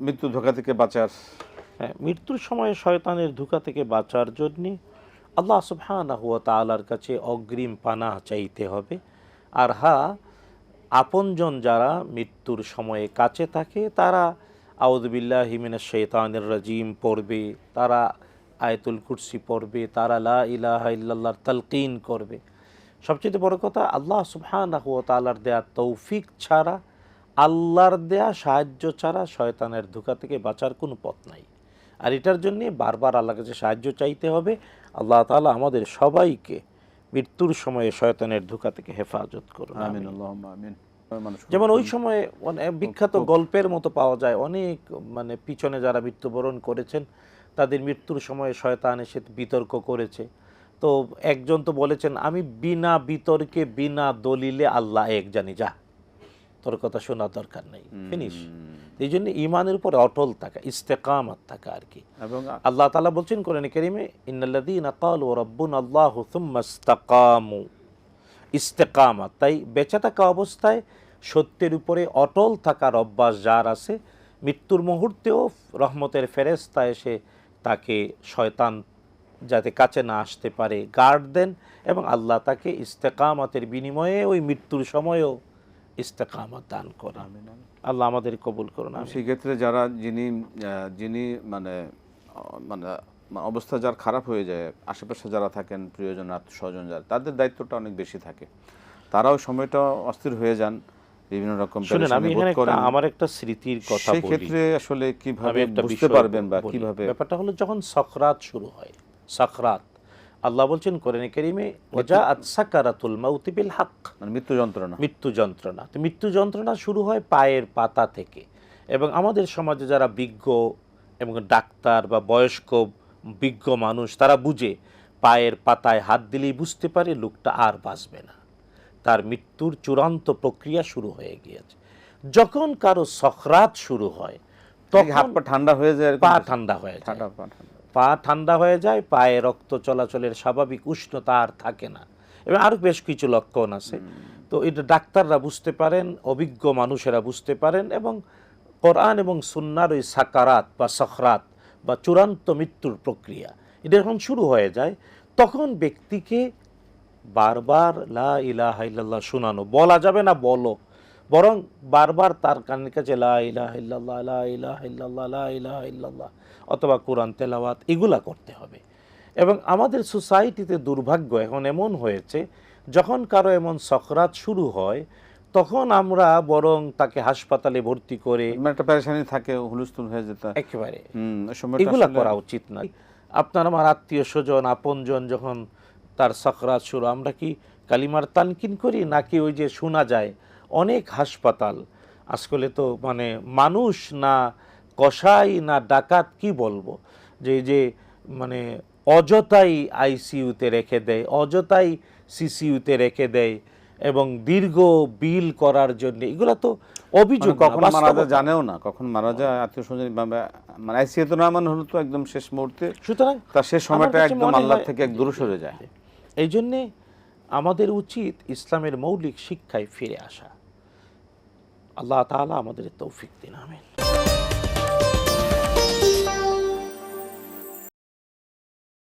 মৃত্যু ধোঁকা থেকে বাঁচার। হ্যাঁ, মৃত্যুর সময়ে শয়তানের ধোঁকা থেকে বাঁচার জন্যে আল্লাহ সুবহানাহু ওয়া তাআলার কাছে অগ্রিম পানাহ চাইতে হবে। আর হ্যাঁ, আপনজন যারা মৃত্যুর সময়ে কাছে থাকে তারা আউযু বিল্লাহি মিনাশ শাইতানির রাজিম পড়বে, তারা আয়াতুল কুরসি পড়বে, তারা লা ইলাহা ইল্লাল্লাহর তালকিন করবে। সবচেয়ে বড় কথা, আল্লাহ সুবহানাহু ওয়া তাআলার দেয়া তৌফিক ছাড়া, আল্লাহর দেয়া সাহায্য ছাড়া শয়তানের ধোঁকা থেকে বাঁচার কোনো পথ নাই। আর এটার জন্যে বারবার আল্লাহর কাছে সাহায্য চাইতে হবে। আল্লাহ তাআলা আমাদের সবাইকে মৃত্যুর সময়ে শয়তানের ধোঁকা থেকে হেফাজত করুন, আমিন, আল্লাহুম্মা আমিন। যেমন ওই সময়ে বিখ্যাত গল্পের মতো পাওয়া যায়, অনেক পিছনে যারা মৃত্যুবরণ করেছেন তাদের মৃত্যুর সময়ে শয়তান এসে বিতর্ক করেছে। তো একজন তো বলেছেন, আমি বিনা বিতর্কে বিনা দলিলে আল্লাহ এক জানি, যা তোর কথা শোনার দরকার নেই, ফিনিশ। এই জন্য ইমানের উপর অটল থাকা, ইস্তেকামাত থাকা আর কি। এবং আল্লাহ তাআলা বলছেন কোরআনে কারীমে, ইন্নাল্লাযীনা ক্বালু রাব্বুনাল্লাহু সুম্মা ইসতাকামু, ইস্তেকামাত। তাই বেঁচে থাকা অবস্থায় সত্যের উপরে অটল থাকার অভ্যাস যার আছে, মৃত্যুর মুহূর্তেও রহমতের ফেরেশতা এসে তাকে শয়তান যাতে কাছে না আসতে পারে গার্ড দেন, এবং আল্লাহ তাকে ইস্তেকামাতের বিনিময়ে ওই মৃত্যুর সময়ও ইস্তেকামাত দান করেন। আল্লাহ আমাদের কবুল করুন। সেই ক্ষেত্রে যারা যিনি মানে মানে অবস্থা যার খারাপ হয়ে যায়, আশেপাশে যারা থাকেন, প্রিয়জন, আত্মীয়স্বজন যারা, তাদের দায়িত্বটা অনেক বেশি থাকে। তারাও সময়টা অস্থির হয়ে যান, বিভিন্ন রকম শুনেন, আমি এখানে আমার একটা স্মৃতির কথা বলি। সেই ক্ষেত্রে আসলে কিভাবে বুঝতে পারবেন বা কিভাবে? ব্যাপারটা হলো, যখন সাকরাত শুরু হয়, সাকরাত, আল্লাহ বলছেন কোরআনে কারীমে, ওয়াজাআত সাকারাতুল মাউতি বিল হক, মানে মৃত্যু যন্ত্রণা। মৃত্যু যন্ত্রণা। তো মৃত্যু যন্ত্রণা শুরু হয় পায়ের পাতা থেকে। এবং আমাদের সমাজে যারা বিজ্ঞ এবং ডাক্তার বা বয়স্ক বিজ্ঞ মানুষ, তারা বুঝে, পায়ের পাতায় হাত দিলেই বুঝতে পারে লোকটা আর বাঁচবে না, তার মৃত্যুর চূড়ান্ত প্রক্রিয়া শুরু হয়ে গিয়েছে। যখন কারো সাকরাত শুরু হয়, তখন হাত পা ঠান্ডা হয়ে যায়, পা ঠান্ডা হয়ে যায়, পা ঠান্ডা হয়ে যায়, পায়ে রক্ত চলাচলের স্বাভাবিক উষ্ণতা আর থাকে না, এবং আরও বেশ কিছু লক্ষণ আছে। তো এটা ডাক্তাররা বুঝতে পারেন, অভিজ্ঞ মানুষেরা বুঝতে পারেন, এবং কোরআন এবং সুন্নাহর ওই সাকারাত বা সাকরাত বা চূড়ান্ত মৃত্যুর প্রক্রিয়া এটা যখন শুরু হয়ে যায়, তখন ব্যক্তিকে বারবার লা ইলাহা ইল্লাল্লাহ শোনানো, বলা যাবে না বলো, বরং বারবার তার কানের কাছে লা ইলাহা ইল্লাল্লাহ, লা ইলাহা ইল্লাল্লাহ, লা ইলাহা ইল্লাল্লাহ, অথবা কোরআন তেলাওয়াত, এগুলা করতে হবে। এবং আমাদের সোসাইটিতে দুর্ভাগ্য এখন এমন হয়েছে, যখন কারো এমন সাকরাত শুরু হয়, তখন আমরা বরং তাকে হাসপাতালে ভর্তি করে, একটা পেরেশানি থাকে, হুলস্থুল হয়ে যেতে একেবারে এগুলা করা উচিত না। আপনার আমার আত্মীয় স্বজন আপনজন যখন তার সাকরাত শুরু, আমরা কি কালিমার তানকিন করি, নাকি ওই যে শোনা যায় অনেক হাসপাতাল আজকালে তো মানুষ না কসাই না ডাকাত, কি বলবো, যে অযথাই আইসিইউতে রেখে দেয়, অযথাই সিসিইউতে রেখে দেয়, এবং দীর্ঘ বিল করার জন্য। এগুলো তো অভিযোগ, কখন মারা যায় জানেও না, কখন মারা যায় আত্মীয় স্বজন, মানে আইসিইউতে না মানে হলো তো একদম শেষ মুহূর্তে, সুতরাং তার শেষ সময়টা একদম আল্লাহ থেকে এক দূরে সরে যায়। এই জন্যে আমাদের উচিত ইসলামের মৌলিক শিক্ষায় ফিরে আসা। আল্লাহ তাআলা আমাদের তৌফিক দিন, আমিন।